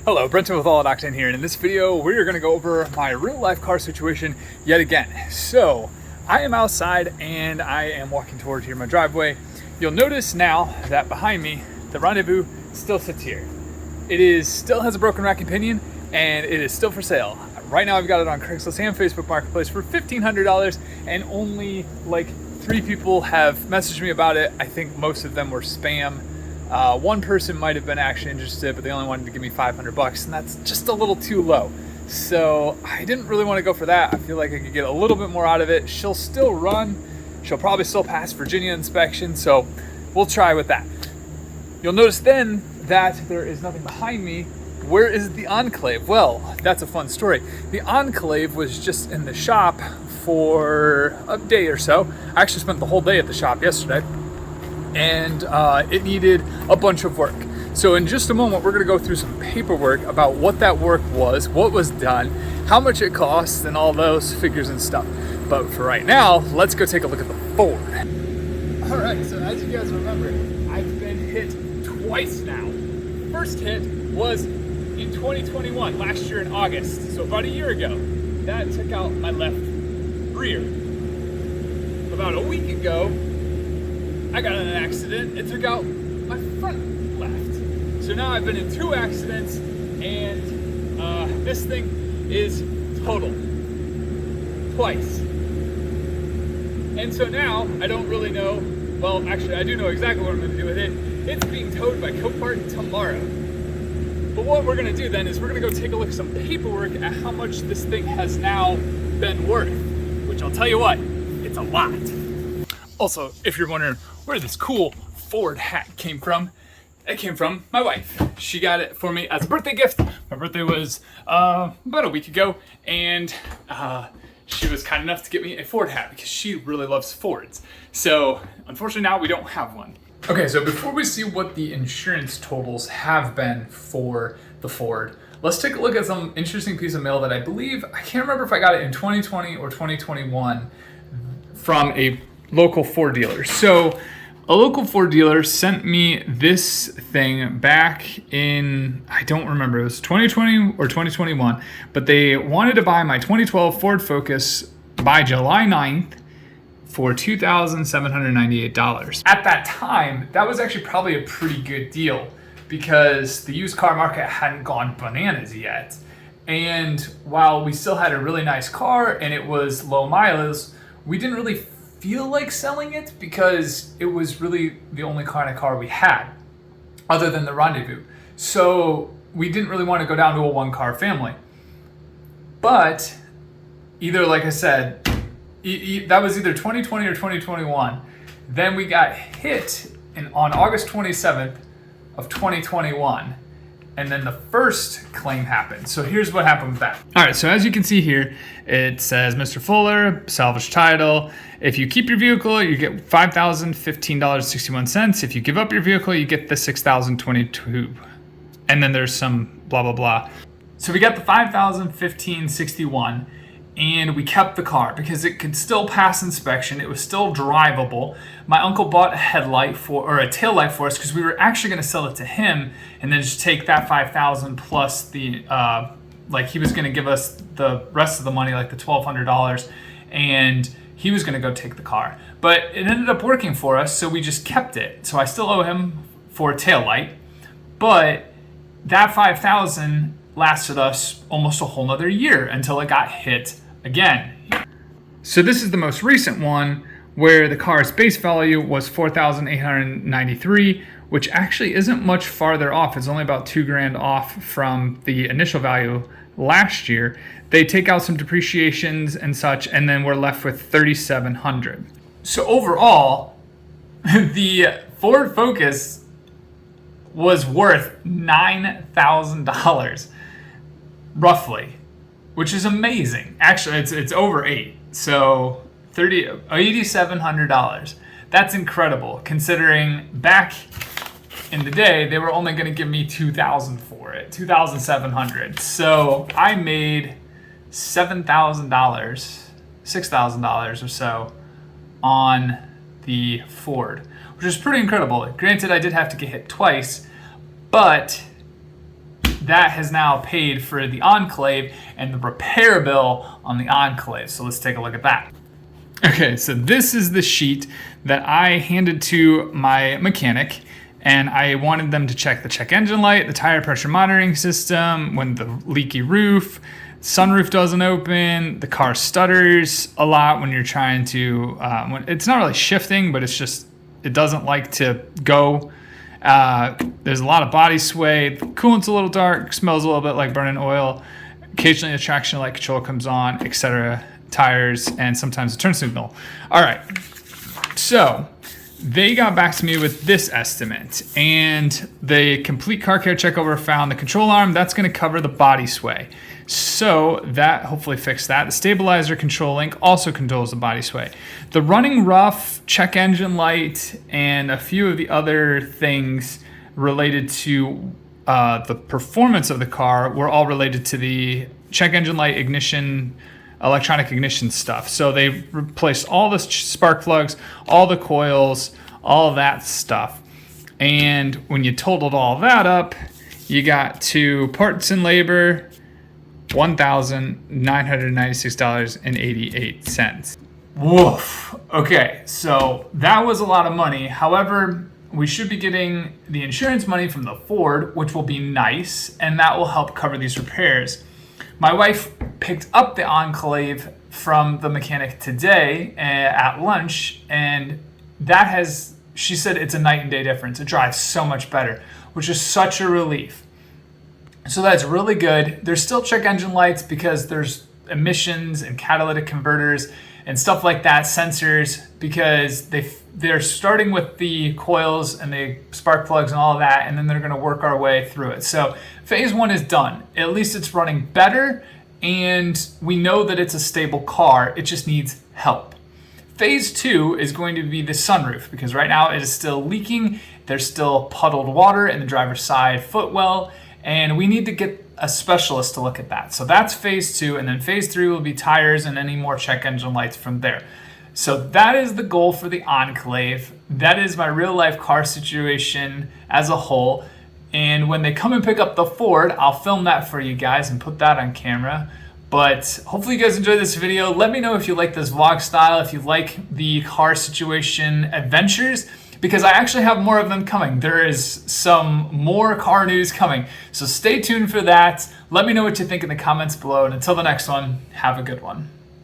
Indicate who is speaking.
Speaker 1: Hello, Brenton with All at Octane here, and in this video we're going to go over my real life car situation yet again. So I am outside and I am walking toward here my driveway. You'll notice now that behind me the Rendezvous still sits here. It still has a broken rack and pinion and it is still for sale. Right now I've got it on Craigslist and Facebook Marketplace for $1,500 and only like 3 people have messaged me about it. I think most of them were spam. One person might have been actually interested, but they only wanted to give me $500, and that's just a little too low. So I didn't really want to go for that. I feel like I could get a little bit more out of it. She'll still run. She'll probably still pass Virginia inspection, so we'll try with that. You'll notice then that there is nothing behind me. Where is the Enclave? Well, that's a fun story. The Enclave was just in the shop for a day or so. I actually spent the whole day at the shop yesterday. And it needed a bunch of work. So in just a moment, we're gonna go through some paperwork about what that work was, what was done, how much it costs, and all those figures and stuff. But for right now, let's go take a look at the Ford. All right, so as you guys remember, I've been hit twice now. First hit was in 2021, last year in August, so about a year ago. That took out my left rear. About a week ago, I got in an accident, it took out my front left. So now I've been in 2 accidents and this thing is total. Twice. And so now I don't really know, well actually I do know exactly what I'm gonna do with it. It's being towed by Copart tomorrow. But what we're gonna do then is we're gonna go take a look at some paperwork at how much this thing has now been worth, which I'll tell you what, it's a lot. Also, if you're wondering where this cool Ford hat came from, it came from my wife. She got it for me as a birthday gift. My birthday was about a week ago, and she was kind enough to get me a Ford hat because she really loves Fords. So unfortunately now we don't have one. Okay, so before we see what the insurance totals have been for the Ford, let's take a look at some interesting piece of mail that I believe, I can't remember if I got it in 2020 or 2021 from a local Ford dealer. So a local Ford dealer sent me this thing back in, I don't remember, it was 2020 or 2021, but they wanted to buy my 2012 Ford Focus by July 9th for $2,798. At that time, that was actually probably a pretty good deal because the used car market hadn't gone bananas yet. And while we still had a really nice car and it was low mileage, we didn't really feel like selling it because it was really the only kind of car we had other than the Rendezvous. So we didn't really want to go down to a 1-car family. But either, like I said, that was either 2020 or 2021. Then we got hit on August 27th of 2021. And then the first claim happened. So here's what happened with that. All right, so as you can see here, it says Mr. Fuller, salvage title. If you keep your vehicle, you get $5,015.61. If you give up your vehicle, you get the $6,022. And then there's some blah, blah, blah. So we got the $5,015.61 and we kept the car because it could still pass inspection. It was still drivable. My uncle bought a headlight or a tail light for us because we were actually going to sell it to him and then just take that $5,000 plus the like he was going to give us the rest of the money, like the $1,200, and he was going to go take the car. But it ended up working for us, so we just kept it. So I still owe him for a tail light, but that $5,000 lasted us almost a whole nother year until it got hit again. So this is the most recent one where the car's base value was $4,893, which actually isn't much farther off. It's only about $2,000 off from the initial value last year. They take out some depreciations and such, and then we're left with $3,700. So overall, the Ford Focus was worth $9,000 roughly, which is amazing. Actually, it's over 8. So $8,700. That's incredible considering back in the day they were only going to give me $2,000 for it, $2,700. So I made $7,000, $6,000 or so on the Ford, which which is pretty incredible. Granted, I did have to get hit twice, but that has now paid for the Enclave and the repair bill on the Enclave. So let's take a look at that. Okay, so this is the sheet that I handed to my mechanic, and I wanted them to check the check engine light, the tire pressure monitoring system, when the leaky roof, sunroof doesn't open, the car stutters a lot when you're trying to, when it's not really shifting, but it's just, it doesn't like to go. There's a lot of body sway, the coolant's a little dark, smells a little bit like burning oil, occasionally the traction light control comes on, etc. Tires, and sometimes a turn signal. All right, so they got back to me with this estimate, and the complete car care checkover found the control arm, that's gonna cover the body sway. So that hopefully fixed that. The stabilizer control link also controls the body sway. The running rough, check engine light, and a few of the other things related to the performance of the car were all related to the check engine light, ignition, electronic ignition stuff. So they replaced all the spark plugs, all the coils, all of that stuff. And when you totaled all that up, you got to parts and labor, $1,996.88. Woof. Okay, so that was a lot of money. However, we should be getting the insurance money from the Ford, which will be nice, and that will help cover these repairs. My wife picked up the Enclave from the mechanic today at lunch, and she said it's a night and day difference. It drives so much better, which is such a relief. So that's really good. There's still check engine lights because there's emissions and catalytic converters and stuff like that, sensors, because they're starting with the coils and the spark plugs and all of that, and then they're gonna work our way through it. So phase one is done. At least it's running better, and we know that it's a stable car. It just needs help. Phase two is going to be the sunroof, because right now it is still leaking. There's still puddled water in the driver's side footwell, and we need to get a specialist to look at that. So that's phase two, and then phase three will be tires and any more check engine lights from there. So that is the goal for the Enclave. That is my real life car situation as a whole. And when they come and pick up the Ford, I'll film that for you guys and put that on camera. But hopefully you guys enjoyed this video. Let me know if you like this vlog style, if you like the car situation adventures, because I actually have more of them coming. There is some more car news coming. So stay tuned for that. Let me know what you think in the comments below. And until the next one, have a good one.